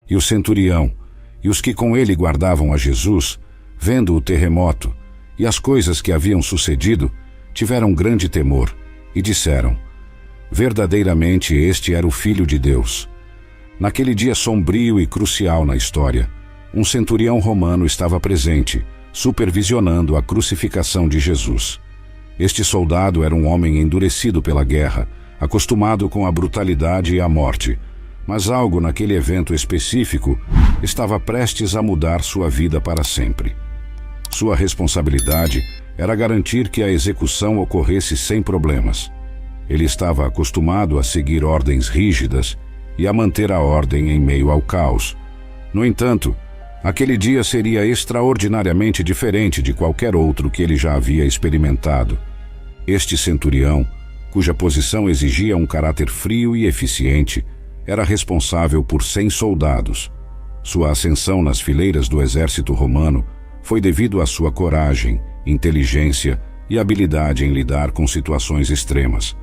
E o centurião, e os que com ele guardavam a Jesus, vendo o terremoto e as coisas que haviam sucedido, tiveram grande temor e disseram: verdadeiramente este era o Filho de Deus. Naquele dia sombrio e crucial na história, um centurião romano estava presente, supervisionando a crucificação de Jesus. Este soldado era um homem endurecido pela guerra, acostumado com a brutalidade e a morte, mas algo naquele evento específico estava prestes a mudar sua vida para sempre. Sua responsabilidade era garantir que a execução ocorresse sem problemas. Ele estava acostumado a seguir ordens rígidas e a manter a ordem em meio ao caos. No entanto, aquele dia seria extraordinariamente diferente de qualquer outro que ele já havia experimentado. Este centurião, cuja posição exigia um caráter frio e eficiente, era responsável por 100 soldados. Sua ascensão nas fileiras do exército romano foi devido à sua coragem, inteligência e habilidade em lidar com situações extremas.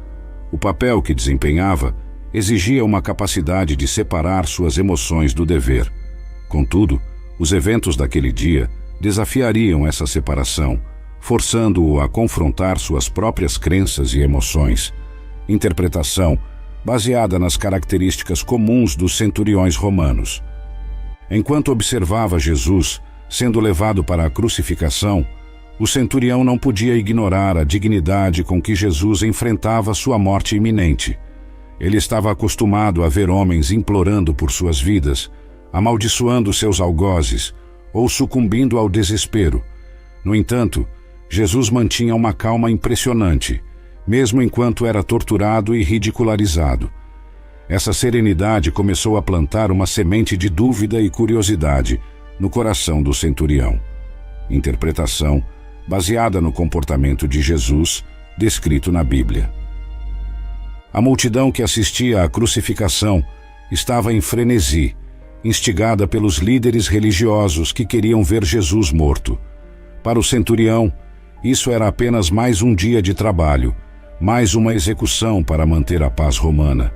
O papel que desempenhava exigia uma capacidade de separar suas emoções do dever. Contudo, os eventos daquele dia desafiariam essa separação, forçando-o a confrontar suas próprias crenças e emoções. Interpretação baseada nas características comuns dos centuriões romanos. Enquanto observava Jesus sendo levado para a crucificação, o centurião não podia ignorar a dignidade com que Jesus enfrentava sua morte iminente. Ele estava acostumado a ver homens implorando por suas vidas, amaldiçoando seus algozes ou sucumbindo ao desespero. No entanto, Jesus mantinha uma calma impressionante, mesmo enquanto era torturado e ridicularizado. Essa serenidade começou a plantar uma semente de dúvida e curiosidade no coração do centurião. Interpretação baseada no comportamento de Jesus, descrito na Bíblia. A multidão que assistia à crucificação estava em frenesi, instigada pelos líderes religiosos que queriam ver Jesus morto. Para o centurião, isso era apenas mais um dia de trabalho, mais uma execução para manter a paz romana.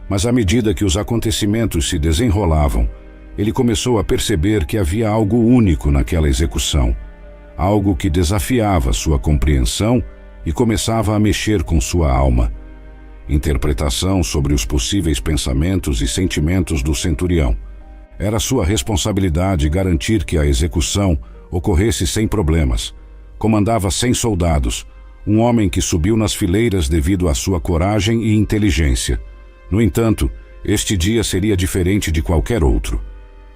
Mas à medida que os acontecimentos se desenrolavam, ele começou a perceber que havia algo único naquela execução, algo que desafiava sua compreensão e começava a mexer com sua alma. Interpretação sobre os possíveis pensamentos e sentimentos do centurião. Era sua responsabilidade garantir que a execução ocorresse sem problemas. Comandava 100 soldados, um homem que subiu nas fileiras devido à sua coragem e inteligência. No entanto, este dia seria diferente de qualquer outro.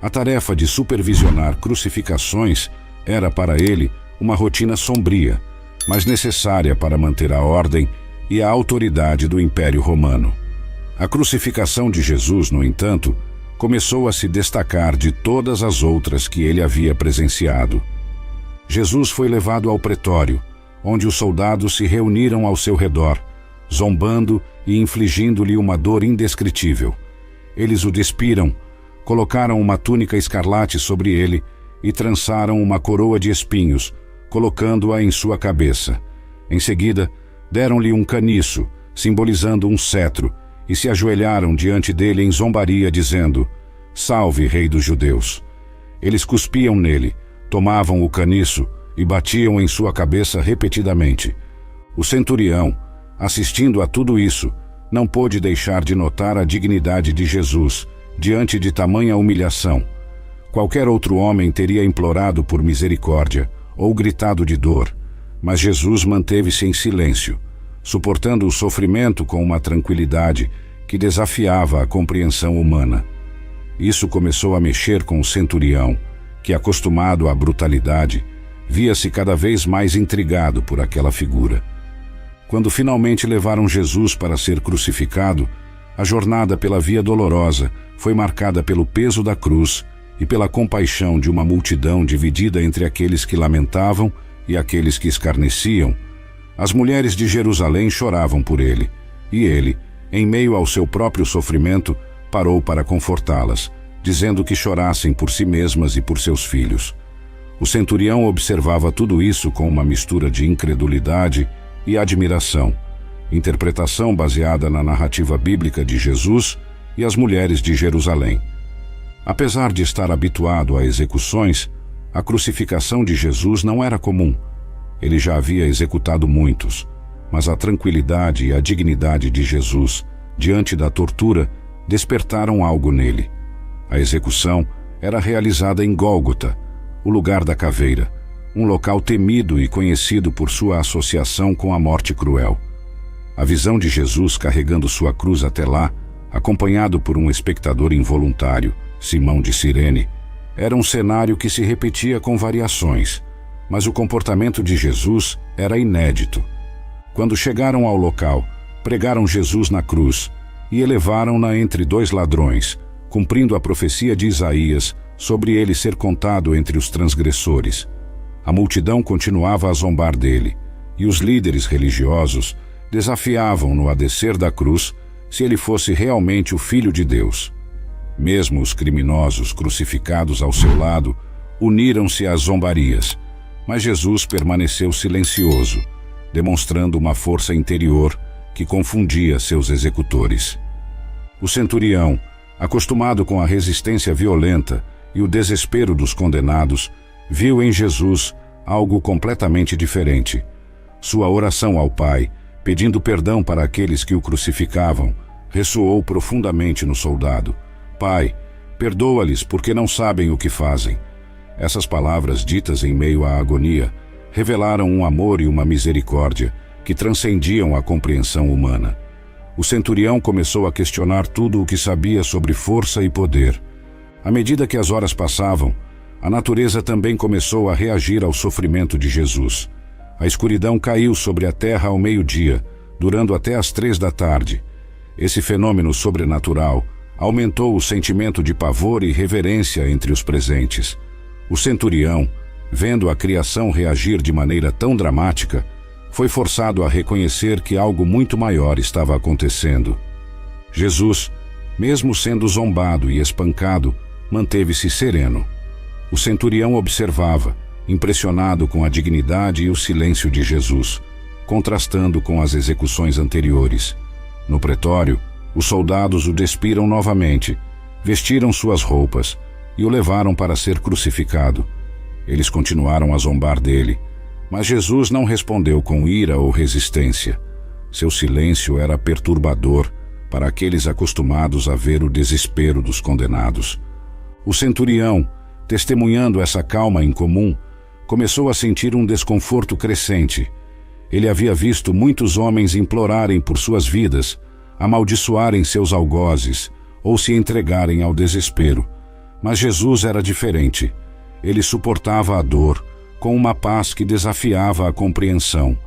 A tarefa de supervisionar crucificações era para ele uma rotina sombria, mas necessária para manter a ordem e a autoridade do Império Romano. A crucificação de Jesus, no entanto, começou a se destacar de todas as outras que ele havia presenciado. Jesus foi levado ao pretório, onde os soldados se reuniram ao seu redor, zombando e infligindo-lhe uma dor indescritível. Eles o despiram, colocaram uma túnica escarlate sobre ele e trançaram uma coroa de espinhos, colocando-a em sua cabeça. Em seguida, deram-lhe um caniço, simbolizando um cetro, e se ajoelharam diante dele em zombaria, dizendo: "Salve, Rei dos Judeus!" Eles cuspiam nele, tomavam o caniço e batiam em sua cabeça repetidamente. O centurião, assistindo a tudo isso, não pôde deixar de notar a dignidade de Jesus diante de tamanha humilhação. Qualquer outro homem teria implorado por misericórdia ou gritado de dor, mas Jesus manteve-se em silêncio, suportando o sofrimento com uma tranquilidade que desafiava a compreensão humana. Isso começou a mexer com o centurião, que, acostumado à brutalidade, via-se cada vez mais intrigado por aquela figura. Quando finalmente levaram Jesus para ser crucificado, a jornada pela Via Dolorosa foi marcada pelo peso da cruz e pela compaixão de uma multidão dividida entre aqueles que lamentavam e aqueles que escarneciam. As mulheres de Jerusalém choravam por ele, e ele, em meio ao seu próprio sofrimento, parou para confortá-las, dizendo que chorassem por si mesmas e por seus filhos. O centurião observava tudo isso com uma mistura de incredulidade e admiração, interpretação baseada na narrativa bíblica de Jesus e as mulheres de Jerusalém. Apesar de estar habituado a execuções, a crucificação de Jesus não era comum. Ele já havia executado muitos, mas a tranquilidade e a dignidade de Jesus, diante da tortura, despertaram algo nele. A execução era realizada em Gólgota, o lugar da caveira, um local temido e conhecido por sua associação com a morte cruel. A visão de Jesus carregando sua cruz até lá, acompanhado por um espectador involuntário, Simão de Cirene, era um cenário que se repetia com variações, mas o comportamento de Jesus era inédito. Quando chegaram ao local, pregaram Jesus na cruz e elevaram-na entre dois ladrões, cumprindo a profecia de Isaías sobre ele ser contado entre os transgressores. A multidão continuava a zombar dele, e os líderes religiosos desafiavam-no a descer da cruz se ele fosse realmente o Filho de Deus. Mesmo os criminosos crucificados ao seu lado uniram-se às zombarias, mas Jesus permaneceu silencioso, demonstrando uma força interior que confundia seus executores. O centurião, acostumado com a resistência violenta e o desespero dos condenados, viu em Jesus algo completamente diferente. Sua oração ao Pai, pedindo perdão para aqueles que o crucificavam, ressoou profundamente no soldado. Pai, perdoa-lhes porque não sabem o que fazem. Essas palavras ditas em meio à agonia revelaram um amor e uma misericórdia que transcendiam a compreensão humana. O centurião começou a questionar tudo o que sabia sobre força e poder. À medida que as horas passavam, a natureza também começou a reagir ao sofrimento de Jesus. A escuridão caiu sobre a terra ao meio-dia, durando até às 3 da tarde. Esse fenômeno sobrenatural aumentou o sentimento de pavor e reverência entre os presentes. O centurião, vendo a criação reagir de maneira tão dramática, foi forçado a reconhecer que algo muito maior estava acontecendo. Jesus, mesmo sendo zombado e espancado, manteve-se sereno. O centurião observava, impressionado com a dignidade e o silêncio de Jesus, contrastando com as execuções anteriores. No pretório, os soldados o despiram novamente, vestiram suas roupas e o levaram para ser crucificado. Eles continuaram a zombar dele, mas Jesus não respondeu com ira ou resistência. Seu silêncio era perturbador para aqueles acostumados a ver o desespero dos condenados. O centurião, testemunhando essa calma incomum, começou a sentir um desconforto crescente. Ele havia visto muitos homens implorarem por suas vidas, amaldiçoarem seus algozes ou se entregarem ao desespero. Mas Jesus era diferente. Ele suportava a dor com uma paz que desafiava a compreensão.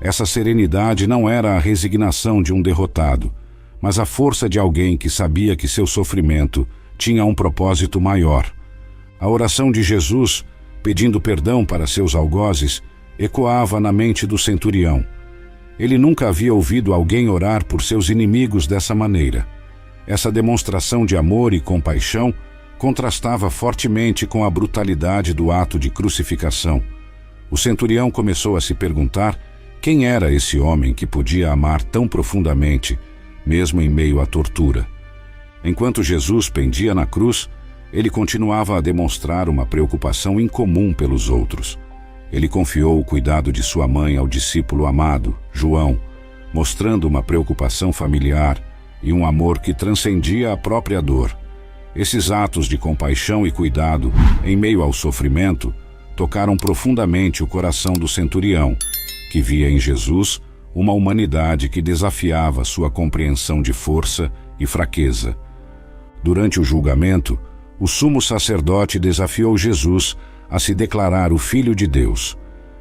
Essa serenidade não era a resignação de um derrotado, mas a força de alguém que sabia que seu sofrimento tinha um propósito maior. A oração de Jesus, pedindo perdão para seus algozes, ecoava na mente do centurião. Ele nunca havia ouvido alguém orar por seus inimigos dessa maneira. Essa demonstração de amor e compaixão contrastava fortemente com a brutalidade do ato de crucificação. O centurião começou a se perguntar quem era esse homem que podia amar tão profundamente, mesmo em meio à tortura. Enquanto Jesus pendia na cruz, ele continuava a demonstrar uma preocupação incomum pelos outros. Ele confiou o cuidado de sua mãe ao discípulo amado, João, mostrando uma preocupação familiar e um amor que transcendia a própria dor. Esses atos de compaixão e cuidado, em meio ao sofrimento, tocaram profundamente o coração do centurião, que via em Jesus uma humanidade que desafiava sua compreensão de força e fraqueza. Durante o julgamento, o sumo sacerdote desafiou Jesus a se declarar o Filho de Deus.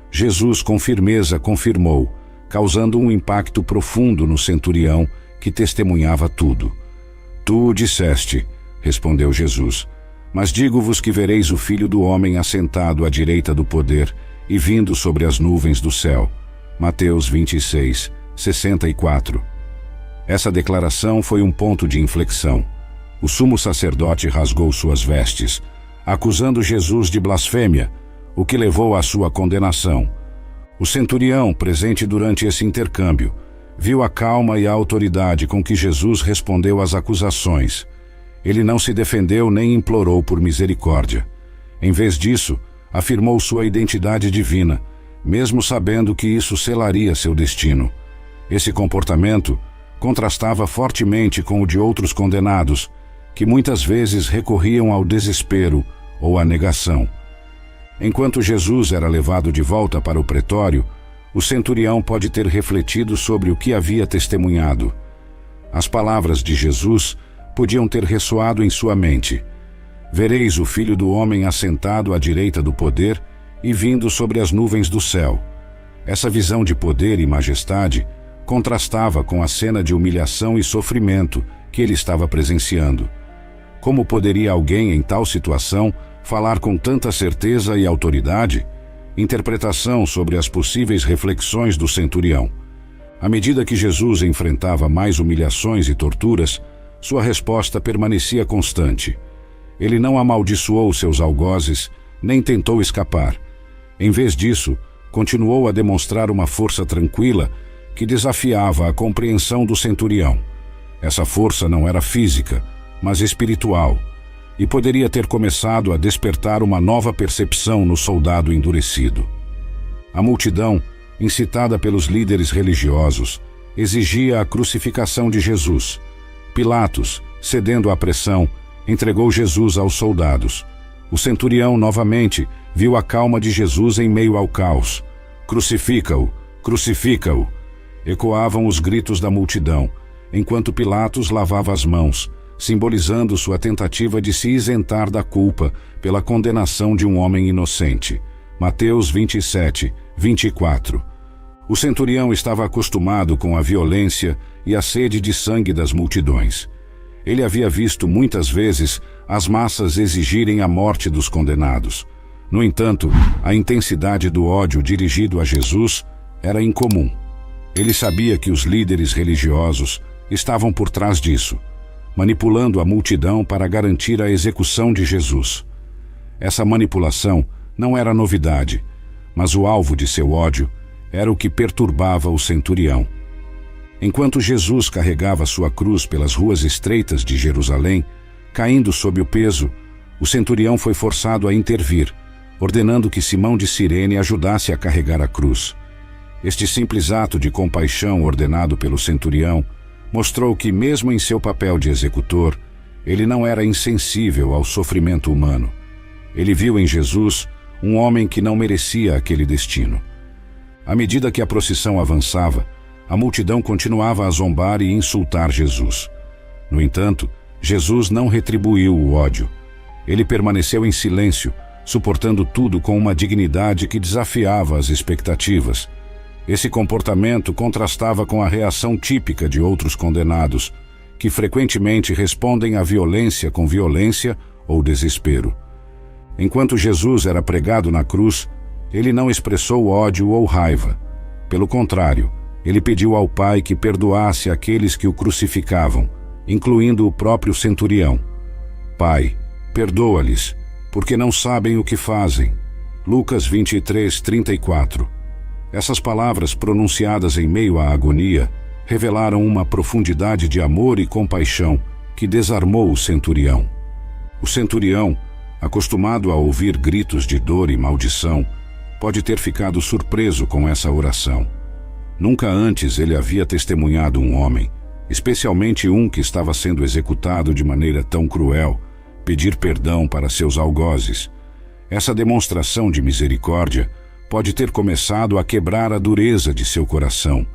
Jesus com firmeza confirmou, causando um impacto profundo no centurião que testemunhava tudo. Tu o disseste, respondeu Jesus, mas digo-vos que vereis o Filho do Homem assentado à direita do poder e vindo sobre as nuvens do céu. Mateus 26, 64. Essa declaração foi um ponto de inflexão. O sumo sacerdote rasgou suas vestes, acusando Jesus de blasfêmia, o que levou à sua condenação. O centurião, presente durante esse intercâmbio, viu a calma e a autoridade com que Jesus respondeu às acusações. Ele não se defendeu nem implorou por misericórdia. Em vez disso, afirmou sua identidade divina, mesmo sabendo que isso selaria seu destino. Esse comportamento contrastava fortemente com o de outros condenados, que muitas vezes recorriam ao desespero ou à negação. Enquanto Jesus era levado de volta para o pretório, o centurião pode ter refletido sobre o que havia testemunhado. As palavras de Jesus podiam ter ressoado em sua mente: vereis o Filho do Homem assentado à direita do poder e vindo sobre as nuvens do céu. Essa visão de poder e majestade contrastava com a cena de humilhação e sofrimento que ele estava presenciando. Como poderia alguém em tal situação falar com tanta certeza e autoridade? Interpretação sobre as possíveis reflexões do centurião. À medida que Jesus enfrentava mais humilhações e torturas, sua resposta permanecia constante. Ele não amaldiçoou seus algozes, nem tentou escapar. Em vez disso, continuou a demonstrar uma força tranquila que desafiava a compreensão do centurião. Essa força não era física, mas espiritual, e poderia ter começado a despertar uma nova percepção no soldado endurecido. A multidão, incitada pelos líderes religiosos, exigia a crucificação de Jesus. Pilatos, cedendo à pressão, entregou Jesus aos soldados. O centurião, novamente, viu a calma de Jesus em meio ao caos. Crucifica-o! Crucifica-o! Ecoavam os gritos da multidão, enquanto Pilatos lavava as mãos, simbolizando sua tentativa de se isentar da culpa pela condenação de um homem inocente. Mateus 27, 24. O centurião estava acostumado com a violência e a sede de sangue das multidões. Ele havia visto muitas vezes as massas exigirem a morte dos condenados. No entanto, a intensidade do ódio dirigido a Jesus era incomum. Ele sabia que os líderes religiosos estavam por trás disso, manipulando a multidão para garantir a execução de Jesus. Essa manipulação não era novidade, mas o alvo de seu ódio era o que perturbava o centurião. Enquanto Jesus carregava sua cruz pelas ruas estreitas de Jerusalém, caindo sob o peso, o centurião foi forçado a intervir, ordenando que Simão de Cirene ajudasse a carregar a cruz. Este simples ato de compaixão ordenado pelo centurião mostrou que, mesmo em seu papel de executor, ele não era insensível ao sofrimento humano. Ele viu em Jesus um homem que não merecia aquele destino. À medida que a procissão avançava, a multidão continuava a zombar e insultar Jesus. No entanto, Jesus não retribuiu o ódio. Ele permaneceu em silêncio, suportando tudo com uma dignidade que desafiava as expectativas. Esse comportamento contrastava com a reação típica de outros condenados, que frequentemente respondem à violência com violência ou desespero. Enquanto Jesus era pregado na cruz, ele não expressou ódio ou raiva. Pelo contrário, ele pediu ao Pai que perdoasse aqueles que o crucificavam, incluindo o próprio centurião. Pai, perdoa-lhes, porque não sabem o que fazem. Lucas 23, 34. Essas palavras, pronunciadas em meio à agonia, revelaram uma profundidade de amor e compaixão que desarmou o centurião. O centurião, acostumado a ouvir gritos de dor e maldição, pode ter ficado surpreso com essa oração. Nunca antes ele havia testemunhado um homem, especialmente um que estava sendo executado de maneira tão cruel, pedir perdão para seus algozes. Essa demonstração de misericórdia pode ter começado a quebrar a dureza de seu coração,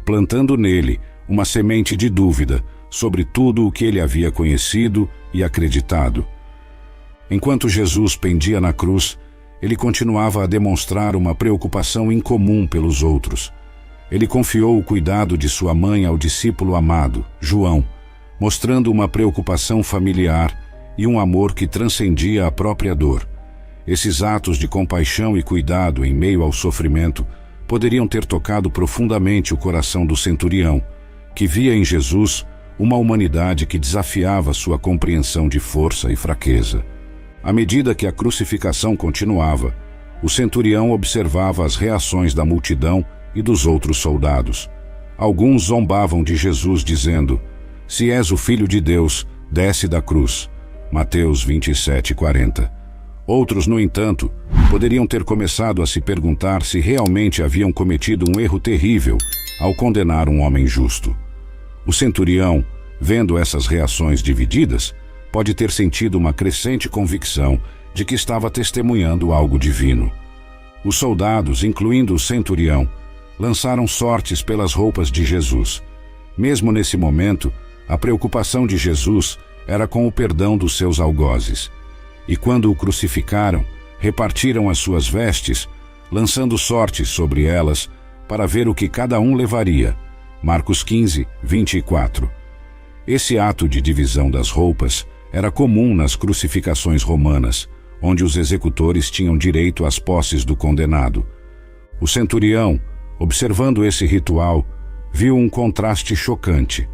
plantando nele uma semente de dúvida sobre tudo o que ele havia conhecido e acreditado. Enquanto Jesus pendia na cruz, ele continuava a demonstrar uma preocupação incomum pelos outros. Ele confiou o cuidado de sua mãe ao discípulo amado, João, mostrando uma preocupação familiar e um amor que transcendia a própria dor. Esses atos de compaixão e cuidado em meio ao sofrimento poderiam ter tocado profundamente o coração do centurião, que via em Jesus uma humanidade que desafiava sua compreensão de força e fraqueza. À medida que a crucificação continuava, o centurião observava as reações da multidão e dos outros soldados. Alguns zombavam de Jesus, dizendo: "Se és o Filho de Deus, desce da cruz. Mateus 27:40. Outros, no entanto, poderiam ter começado a se perguntar se realmente haviam cometido um erro terrível ao condenar um homem justo. O centurião, vendo essas reações divididas, pode ter sentido uma crescente convicção de que estava testemunhando algo divino. Os soldados, incluindo o centurião, lançaram sortes pelas roupas de Jesus. Mesmo nesse momento, a preocupação de Jesus era com o perdão dos seus algozes. E quando o crucificaram, repartiram as suas vestes, lançando sortes sobre elas para ver o que cada um levaria. Marcos 15:24. Esse ato de divisão das roupas era comum nas crucificações romanas, onde os executores tinham direito às posses do condenado. O centurião, observando esse ritual, viu um contraste chocante.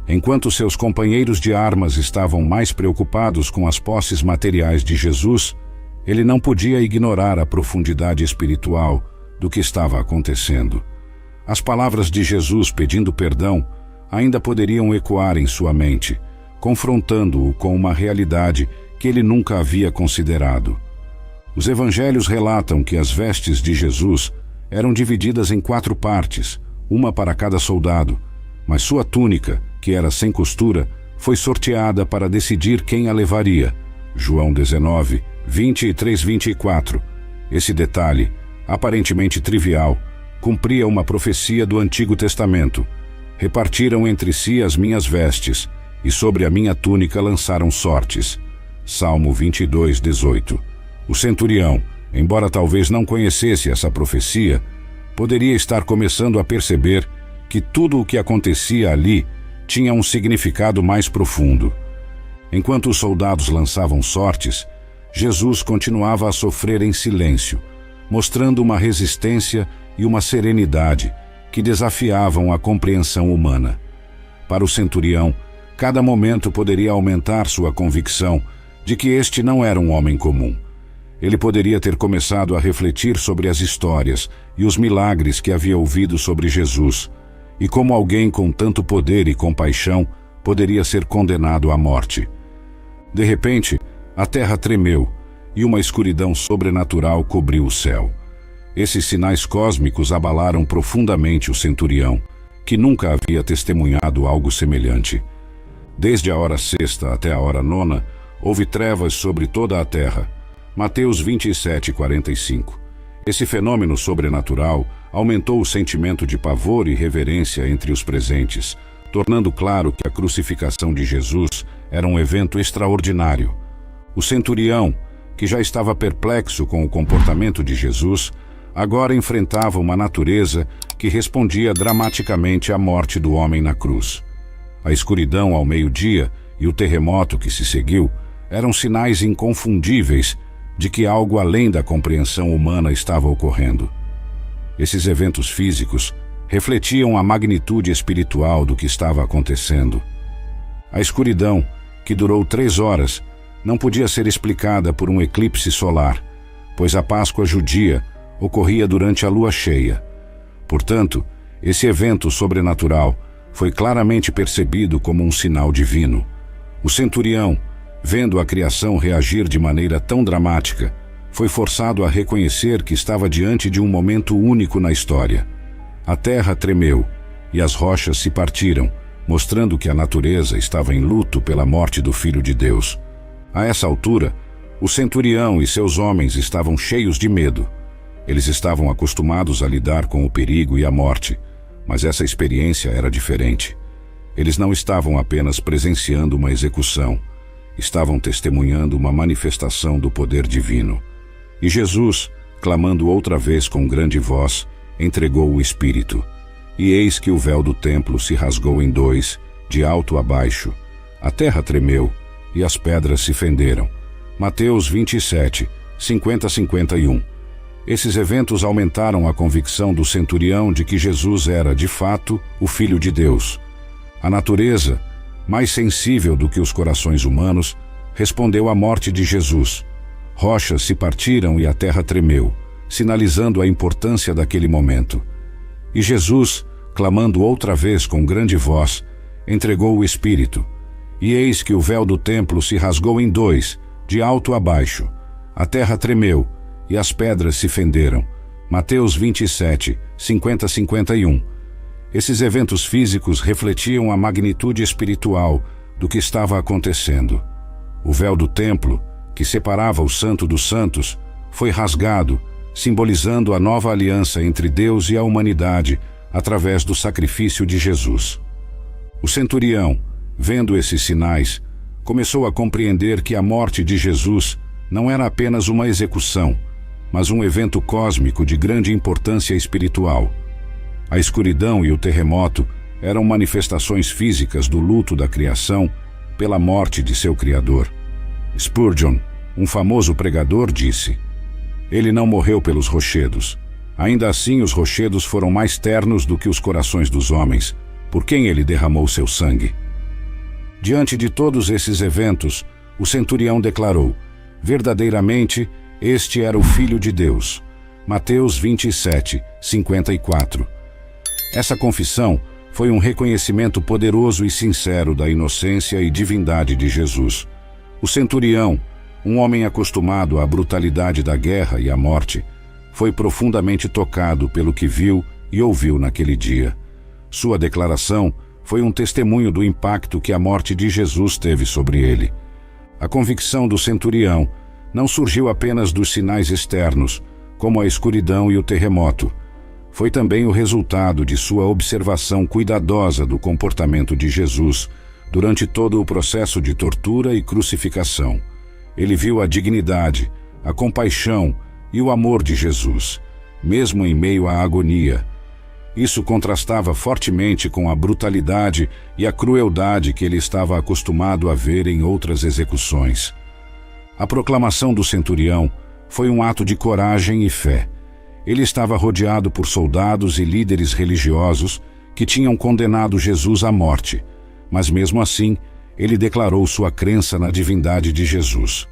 Enquanto seus companheiros de armas estavam mais preocupados com as posses materiais de Jesus, ele não podia ignorar a profundidade espiritual do que estava acontecendo. As palavras de Jesus pedindo perdão ainda poderiam ecoar em sua mente, confrontando-o com uma realidade que ele nunca havia considerado. Os evangelhos relatam que as vestes de Jesus eram divididas em 4 partes, uma para cada soldado, mas sua túnica, que era sem costura, foi sorteada para decidir quem a levaria. João 19:23-24. Esse detalhe, aparentemente trivial, cumpria uma profecia do Antigo Testamento. Repartiram entre si as minhas vestes, e sobre a minha túnica lançaram sortes. Salmo 22:18. O centurião, embora talvez não conhecesse essa profecia, poderia estar começando a perceber que tudo o que acontecia ali tinha um significado mais profundo. Enquanto os soldados lançavam sortes, Jesus continuava a sofrer em silêncio, mostrando uma resistência e uma serenidade que desafiavam a compreensão humana. Para o centurião, cada momento poderia aumentar sua convicção de que este não era um homem comum. Ele poderia ter começado a refletir sobre as histórias e os milagres que havia ouvido sobre Jesus, e como alguém com tanto poder e compaixão poderia ser condenado à morte. De repente, a terra tremeu e uma escuridão sobrenatural cobriu o céu. Esses sinais cósmicos abalaram profundamente o centurião, que nunca havia testemunhado algo semelhante. Desde a hora 6ª até a hora 9ª, houve trevas sobre toda a terra. Mateus 27:45. Esse fenômeno sobrenatural aumentou o sentimento de pavor e reverência entre os presentes, tornando claro que a crucificação de Jesus era um evento extraordinário. O centurião, que já estava perplexo com o comportamento de Jesus, agora enfrentava uma natureza que respondia dramaticamente à morte do homem na cruz. A escuridão ao meio-dia e o terremoto que se seguiu eram sinais inconfundíveis de que algo além da compreensão humana estava ocorrendo. Esses eventos físicos refletiam a magnitude espiritual do que estava acontecendo. A escuridão, que durou 3 horas, não podia ser explicada por um eclipse solar, pois a Páscoa judia ocorria durante a lua cheia. Portanto, esse evento sobrenatural foi claramente percebido como um sinal divino. O centurião, vendo a criação reagir de maneira tão dramática, foi forçado a reconhecer que estava diante de um momento único na história. A terra tremeu e as rochas se partiram, mostrando que a natureza estava em luto pela morte do Filho de Deus. A essa altura, o centurião e seus homens estavam cheios de medo. Eles estavam acostumados a lidar com o perigo e a morte, mas essa experiência era diferente. Eles não estavam apenas presenciando uma execução, estavam testemunhando uma manifestação do poder divino. E Jesus, clamando outra vez com grande voz, entregou o Espírito. E eis que o véu do templo se rasgou em 2, de alto a baixo. A terra tremeu e as pedras se fenderam. Mateus 27, 50-51. Esses eventos aumentaram a convicção do centurião de que Jesus era, de fato, o Filho de Deus. A natureza, mais sensível do que os corações humanos, respondeu à morte de Jesus. Rochas se partiram e a terra tremeu, sinalizando a importância daquele momento. E Jesus, clamando outra vez com grande voz, entregou o Espírito. E eis que o véu do templo se rasgou em dois, de alto a baixo. A terra tremeu, e as pedras se fenderam. Mateus 27, 50-51. Esses eventos físicos refletiam a magnitude espiritual do que estava acontecendo. O véu do templo, que separava o Santo dos Santos, foi rasgado, simbolizando a nova aliança entre Deus e a humanidade através do sacrifício de Jesus. O centurião, vendo esses sinais, começou a compreender que a morte de Jesus não era apenas uma execução, mas um evento cósmico de grande importância espiritual. A escuridão e o terremoto eram manifestações físicas do luto da criação pela morte de seu Criador. Spurgeon, um famoso pregador, disse: "Ele não morreu pelos rochedos. Ainda assim, os rochedos foram mais ternos do que os corações dos homens, por quem ele derramou seu sangue." Diante de todos esses eventos, o centurião declarou: "Verdadeiramente, este era o Filho de Deus." Mateus 27, 54. Essa confissão foi um reconhecimento poderoso e sincero da inocência e divindade de Jesus. O centurião, um homem acostumado à brutalidade da guerra e à morte, foi profundamente tocado pelo que viu e ouviu naquele dia. Sua declaração foi um testemunho do impacto que a morte de Jesus teve sobre ele. A convicção do centurião não surgiu apenas dos sinais externos, como a escuridão e o terremoto. Foi também o resultado de sua observação cuidadosa do comportamento de Jesus durante todo o processo de tortura e crucificação. Ele viu a dignidade, a compaixão e o amor de Jesus, mesmo em meio à agonia. Isso contrastava fortemente com a brutalidade e a crueldade que ele estava acostumado a ver em outras execuções. A proclamação do centurião foi um ato de coragem e fé. Ele estava rodeado por soldados e líderes religiosos que tinham condenado Jesus à morte, mas mesmo assim, ele declarou sua crença na divindade de Jesus.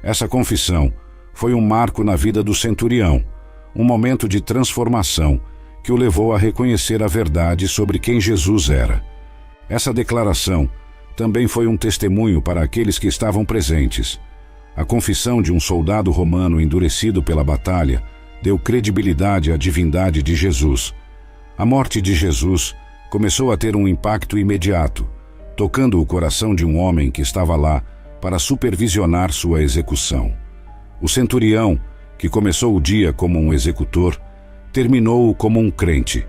Essa confissão foi um marco na vida do centurião, um momento de transformação que o levou a reconhecer a verdade sobre quem Jesus era. Essa declaração também foi um testemunho para aqueles que estavam presentes. A confissão de um soldado romano endurecido pela batalha deu credibilidade à divindade de Jesus. A morte de Jesus começou a ter um impacto imediato, tocando o coração de um homem que estava lá para supervisionar sua execução. O centurião, que começou o dia como um executor, terminou-o como um crente.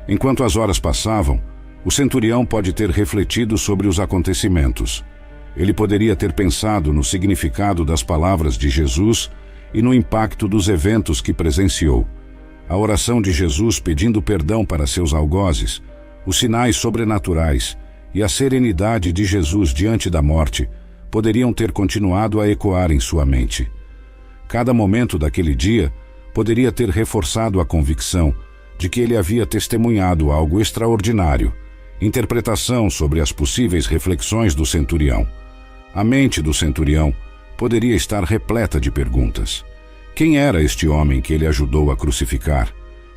Enquanto as horas passavam, o centurião pode ter refletido sobre os acontecimentos. Ele poderia ter pensado no significado das palavras de Jesus e no impacto dos eventos que presenciou. A oração de Jesus pedindo perdão para seus algozes, os sinais sobrenaturais e a serenidade de Jesus diante da morte poderiam ter continuado a ecoar em sua mente. Cada momento daquele dia poderia ter reforçado a convicção de que ele havia testemunhado algo extraordinário, interpretação sobre as possíveis reflexões do centurião. A mente do centurião poderia estar repleta de perguntas. Quem era este homem que ele ajudou a crucificar?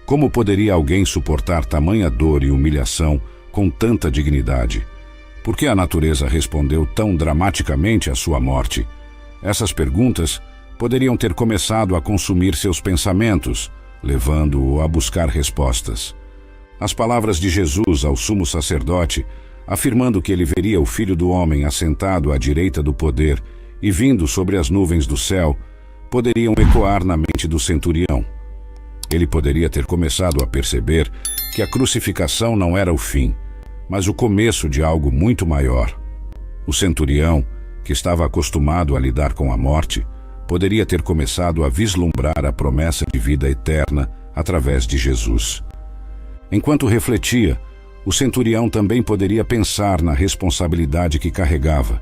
Como poderia alguém suportar tamanha dor e humilhação com tanta dignidade? Por que a natureza respondeu tão dramaticamente à sua morte? Essas perguntas poderiam ter começado a consumir seus pensamentos, levando-o a buscar respostas. As palavras de Jesus ao sumo sacerdote, afirmando que ele veria o Filho do Homem assentado à direita do poder e vindo sobre as nuvens do céu, poderiam ecoar na mente do centurião. Ele poderia ter começado a perceber que a crucificação não era o fim, mas o começo de algo muito maior. O centurião, que estava acostumado a lidar com a morte, poderia ter começado a vislumbrar a promessa de vida eterna através de Jesus. Enquanto refletia, o centurião também poderia pensar na responsabilidade que carregava.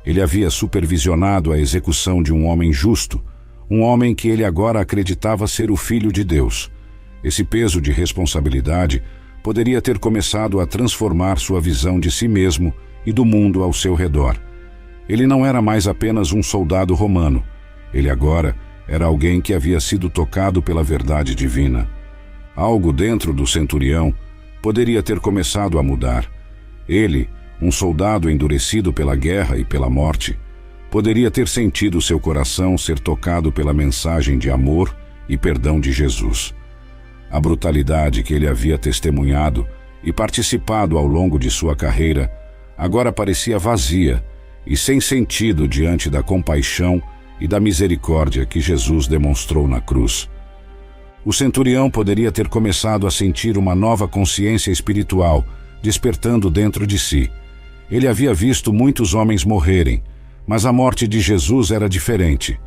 Ele havia supervisionado a execução de um homem justo, um homem que ele agora acreditava ser o Filho de Deus. Esse peso de responsabilidade poderia ter começado a transformar sua visão de si mesmo e do mundo ao seu redor. Ele não era mais apenas um soldado romano. Ele agora era alguém que havia sido tocado pela verdade divina. Algo dentro do centurião poderia ter começado a mudar. Ele, um soldado endurecido pela guerra e pela morte, poderia ter sentido seu coração ser tocado pela mensagem de amor e perdão de Jesus. A brutalidade que ele havia testemunhado e participado ao longo de sua carreira agora parecia vazia e sem sentido diante da compaixão e da misericórdia que Jesus demonstrou na cruz. O centurião poderia ter começado a sentir uma nova consciência espiritual despertando dentro de si. Ele havia visto muitos homens morrerem, mas a morte de Jesus era diferente.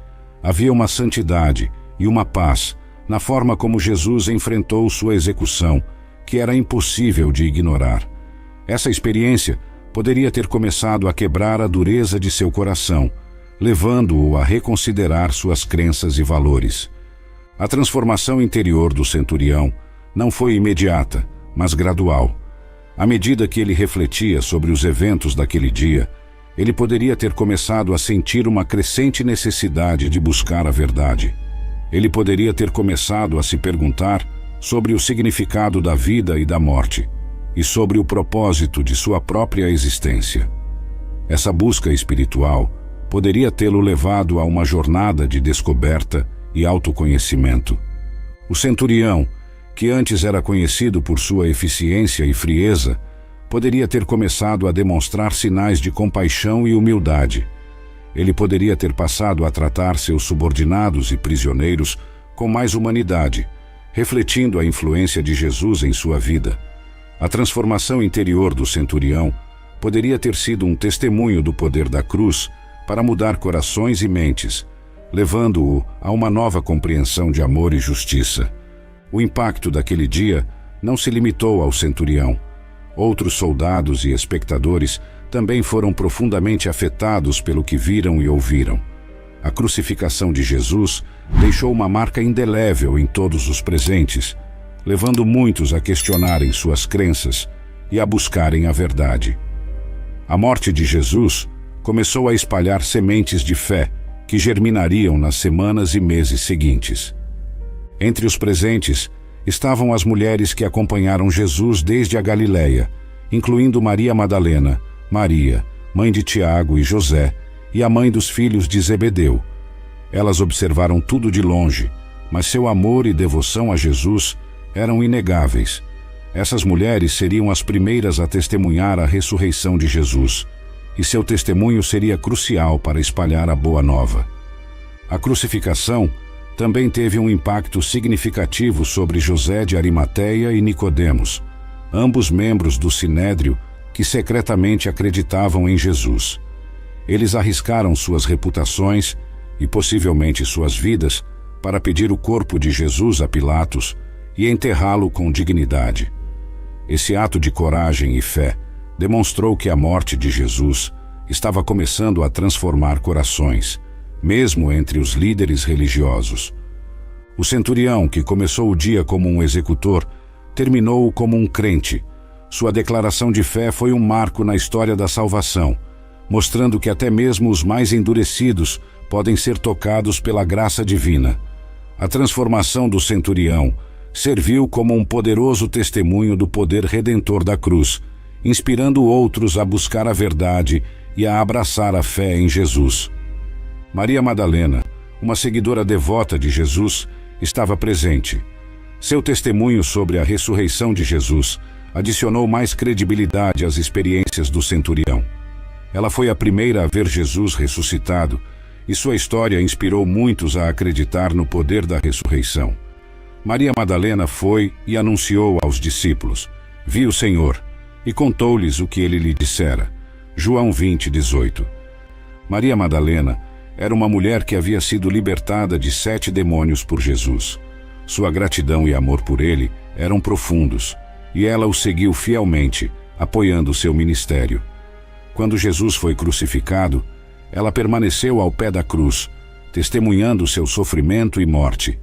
Havia uma santidade e uma paz na forma como Jesus enfrentou sua execução, que era impossível de ignorar. Essa experiência poderia ter começado a quebrar a dureza de seu coração, levando-o a reconsiderar suas crenças e valores. A transformação interior do centurião não foi imediata, mas gradual. À medida que ele refletia sobre os eventos daquele dia, ele poderia ter começado a sentir uma crescente necessidade de buscar a verdade. Ele poderia ter começado a se perguntar sobre o significado da vida e da morte, e sobre o propósito de sua própria existência. Essa busca espiritual poderia tê-lo levado a uma jornada de descoberta e autoconhecimento. O centurião, que antes era conhecido por sua eficiência e frieza, poderia ter começado a demonstrar sinais de compaixão e humildade. Ele poderia ter passado a tratar seus subordinados e prisioneiros com mais humanidade, refletindo a influência de Jesus em sua vida. A transformação interior do centurião poderia ter sido um testemunho do poder da cruz para mudar corações e mentes, levando-o a uma nova compreensão de amor e justiça. O impacto daquele dia não se limitou ao centurião. Outros soldados e espectadores também foram profundamente afetados pelo que viram e ouviram. A crucificação de Jesus deixou uma marca indelével em todos os presentes, levando muitos a questionarem suas crenças e a buscarem a verdade. A morte de Jesus começou a espalhar sementes de fé que germinariam nas semanas e meses seguintes. Entre os presentes estavam as mulheres que acompanharam Jesus desde a Galileia, incluindo Maria Madalena, Maria, mãe de Tiago e José, e a mãe dos filhos de Zebedeu. Elas observaram tudo de longe, mas seu amor e devoção a Jesus eram inegáveis. Essas mulheres seriam as primeiras a testemunhar a ressurreição de Jesus, e seu testemunho seria crucial para espalhar a boa nova. A crucificação também teve um impacto significativo sobre José de Arimateia e Nicodemos, ambos membros do Sinédrio que secretamente acreditavam em Jesus. Eles arriscaram suas reputações e possivelmente suas vidas para pedir o corpo de Jesus a Pilatos e enterrá-lo com dignidade. Esse ato de coragem e fé demonstrou que a morte de Jesus estava começando a transformar corações, mesmo entre os líderes religiosos. O centurião, que começou o dia como um executor, terminou como um crente. Sua declaração de fé foi um marco na história da salvação, mostrando que até mesmo os mais endurecidos podem ser tocados pela graça divina. A transformação do centurião serviu como um poderoso testemunho do poder redentor da cruz, inspirando outros a buscar a verdade e a abraçar a fé em Jesus. Maria Madalena, uma seguidora devota de Jesus, estava presente. Seu testemunho sobre a ressurreição de Jesus adicionou mais credibilidade às experiências do centurião. Ela foi a primeira a ver Jesus ressuscitado, e sua história inspirou muitos a acreditar no poder da ressurreição. Maria Madalena foi e anunciou aos discípulos: "Vi o Senhor", e contou-lhes o que ele lhe dissera. João 20:18. Maria Madalena era uma mulher que havia sido libertada de 7 demônios por Jesus. Sua gratidão e amor por ele eram profundos, e ela o seguiu fielmente, apoiando seu ministério. Quando Jesus foi crucificado, ela permaneceu ao pé da cruz, testemunhando seu sofrimento e morte.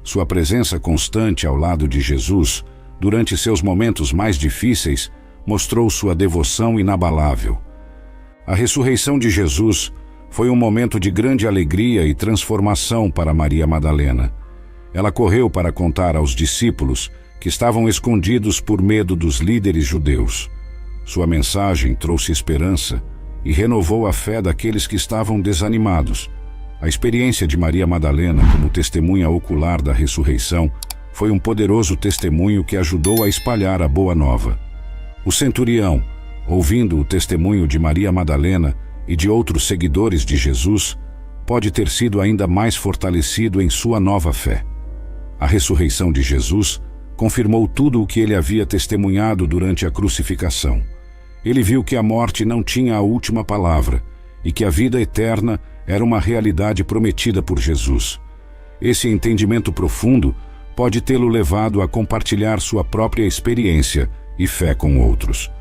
Sua presença constante ao lado de Jesus, durante seus momentos mais difíceis, mostrou sua devoção inabalável. A ressurreição de Jesus foi um momento de grande alegria e transformação para Maria Madalena. Ela correu para contar aos discípulos, que estavam escondidos por medo dos líderes judeus. Sua mensagem trouxe esperança e renovou a fé daqueles que estavam desanimados. A experiência de Maria Madalena como testemunha ocular da ressurreição foi um poderoso testemunho que ajudou a espalhar a boa nova. O centurião, ouvindo o testemunho de Maria Madalena e de outros seguidores de Jesus, pode ter sido ainda mais fortalecido em sua nova fé. A ressurreição de Jesus confirmou tudo o que ele havia testemunhado durante a crucificação. Ele viu que a morte não tinha a última palavra e que a vida eterna era uma realidade prometida por Jesus. Esse entendimento profundo pode tê-lo levado a compartilhar sua própria experiência e fé com outros.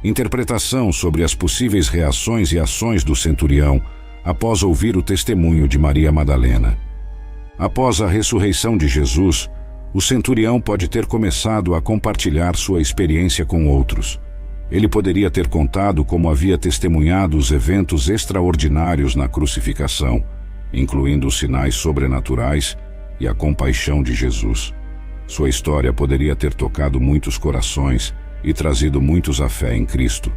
Interpretação sobre as possíveis reações e ações do centurião após ouvir o testemunho de Maria Madalena. Após a ressurreição de Jesus, o centurião pode ter começado a compartilhar sua experiência com outros. Ele poderia ter contado como havia testemunhado os eventos extraordinários na crucificação, incluindo os sinais sobrenaturais e a compaixão de Jesus. Sua história poderia ter tocado muitos corações e trazido muitos à fé em Cristo.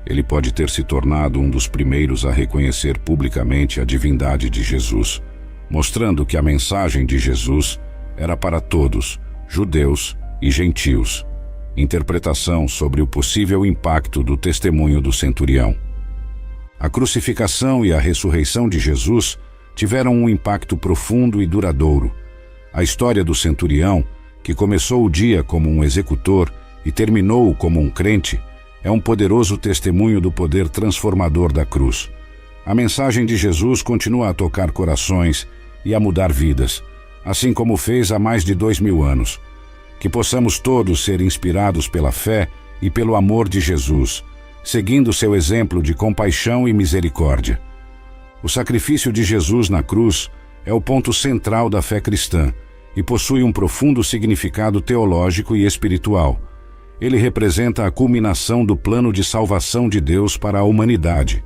Ele pode ter se tornado um dos primeiros a reconhecer publicamente a divindade de Jesus, mostrando que a mensagem de Jesus era para todos, judeus e gentios. Interpretação sobre o possível impacto do testemunho do centurião. A crucificação e a ressurreição de Jesus tiveram um impacto profundo e duradouro. A história do centurião, que começou o dia como um executor e terminou como um crente, é um poderoso testemunho do poder transformador da cruz. A mensagem de Jesus continua a tocar corações e a mudar vidas, assim como fez há mais de 2000 anos. Que possamos todos ser inspirados pela fé e pelo amor de Jesus, seguindo seu exemplo de compaixão e misericórdia. O sacrifício de Jesus na cruz é o ponto central da fé cristã e possui um profundo significado teológico e espiritual. Ele representa a culminação do plano de salvação de Deus para a humanidade.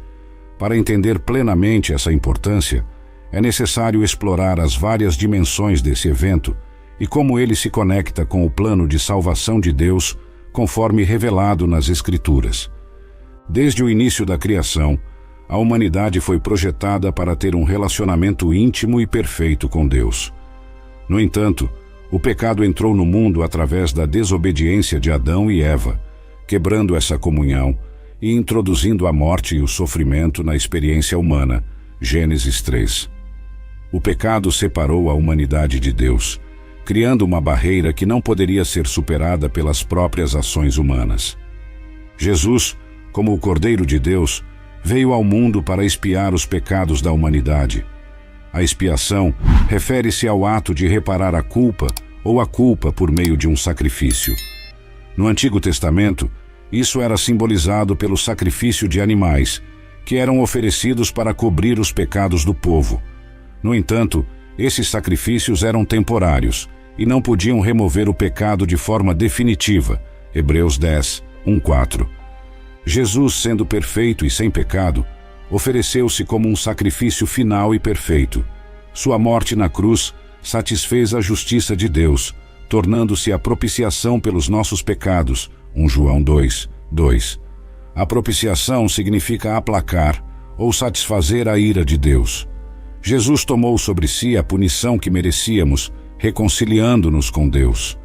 Para entender plenamente essa importância, é necessário explorar as várias dimensões desse evento e como ele se conecta com o plano de salvação de Deus, conforme revelado nas Escrituras. Desde o início da criação, a humanidade foi projetada para ter um relacionamento íntimo e perfeito com Deus. No entanto, o pecado entrou no mundo através da desobediência de Adão e Eva, quebrando essa comunhão e introduzindo a morte e o sofrimento na experiência humana. Gênesis 3. O pecado separou a humanidade de Deus, criando uma barreira que não poderia ser superada pelas próprias ações humanas. Jesus, como o Cordeiro de Deus, veio ao mundo para expiar os pecados da humanidade. A expiação refere-se ao ato de reparar a culpa ou a culpa por meio de um sacrifício. No Antigo Testamento, isso era simbolizado pelo sacrifício de animais, que eram oferecidos para cobrir os pecados do povo. No entanto, esses sacrifícios eram temporários e não podiam remover o pecado de forma definitiva. Hebreus 10, 1-4. Jesus, sendo perfeito e sem pecado, ofereceu-se como um sacrifício final e perfeito. Sua morte na cruz satisfez a justiça de Deus, tornando-se a propiciação pelos nossos pecados. 1 João 2, 2. A propiciação significa aplacar ou satisfazer a ira de Deus. Jesus tomou sobre si a punição que merecíamos, reconciliando-nos com Deus.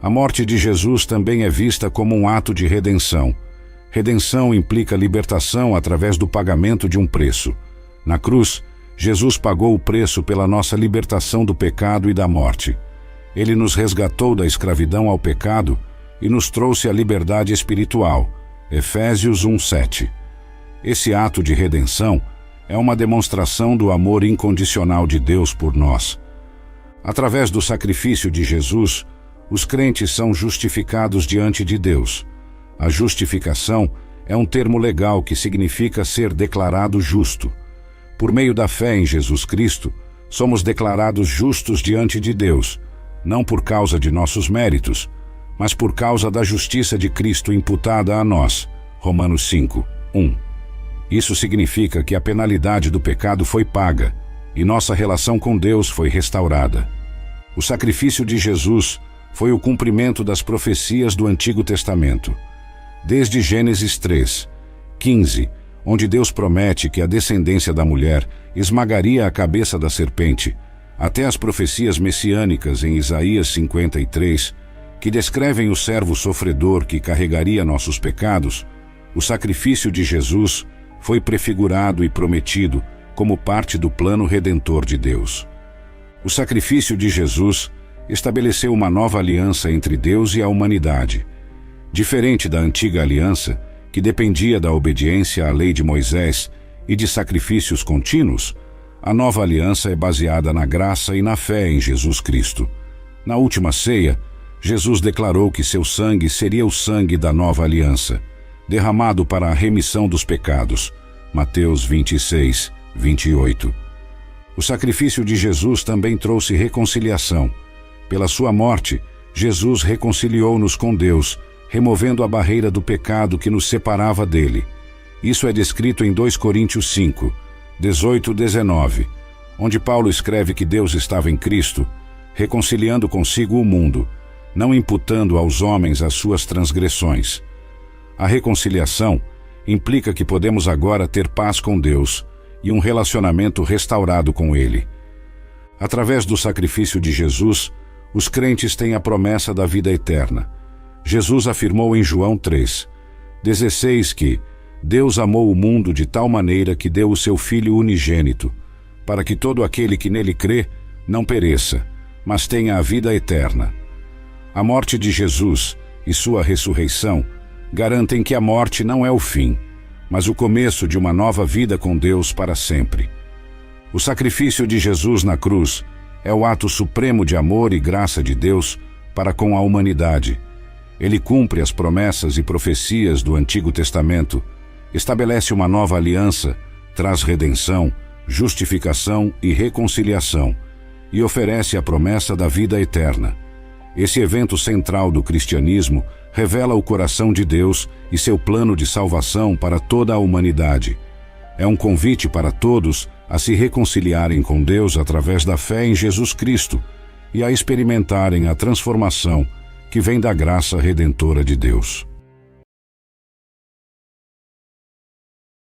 A morte de Jesus também é vista como um ato de redenção. Redenção implica libertação através do pagamento de um preço. Na cruz, Jesus pagou o preço pela nossa libertação do pecado e da morte. Ele nos resgatou da escravidão ao pecado e nos trouxe a liberdade espiritual. Efésios 1:7. Esse ato de redenção é uma demonstração do amor incondicional de Deus por nós. Através do sacrifício de Jesus, os crentes são justificados diante de Deus. A justificação é um termo legal que significa ser declarado justo. Por meio da fé em Jesus Cristo, somos declarados justos diante de Deus, não por causa de nossos méritos, mas por causa da justiça de Cristo imputada a nós. Romanos 5, 1. Isso significa que a penalidade do pecado foi paga e nossa relação com Deus foi restaurada. O sacrifício de Jesus foi o cumprimento das profecias do Antigo Testamento. desde Gênesis 3, 15, onde Deus promete que a descendência da mulher esmagaria a cabeça da serpente, até as profecias messiânicas em Isaías 53, que descrevem o servo sofredor que carregaria nossos pecados, o sacrifício de Jesus foi prefigurado e prometido como parte do plano redentor de Deus. O sacrifício de Jesus estabeleceu uma nova aliança entre Deus e a humanidade. Diferente da antiga aliança, que dependia da obediência à lei de Moisés e de sacrifícios contínuos, a nova aliança é baseada na graça e na fé em Jesus Cristo. Na última ceia, Jesus declarou que seu sangue seria o sangue da nova aliança, derramado para a remissão dos pecados. Mateus 26, 28. O sacrifício de Jesus também trouxe reconciliação. Pela sua morte, Jesus reconciliou-nos com Deus, removendo a barreira do pecado que nos separava dele. Isso é descrito em 2 Coríntios 5, 18-19, onde Paulo escreve que Deus estava em Cristo, reconciliando consigo o mundo, não imputando aos homens as suas transgressões. A reconciliação implica que podemos agora ter paz com Deus e um relacionamento restaurado com Ele. Através do sacrifício de Jesus, os crentes têm a promessa da vida eterna. Jesus afirmou em João 3:16 que Deus amou o mundo de tal maneira que deu o seu Filho unigênito, para que todo aquele que nele crê não pereça, mas tenha a vida eterna. A morte de Jesus e sua ressurreição garantem que a morte não é o fim, mas o começo de uma nova vida com Deus para sempre. O sacrifício de Jesus na cruz é o ato supremo de amor e graça de Deus para com a humanidade. Ele cumpre as promessas e profecias do Antigo Testamento, estabelece uma nova aliança, traz redenção, justificação e reconciliação, e oferece a promessa da vida eterna. Esse evento central do cristianismo revela o coração de Deus e seu plano de salvação para toda a humanidade. É um convite para todos a se reconciliarem com Deus através da fé em Jesus Cristo e a experimentarem a transformação que vem da graça redentora de Deus.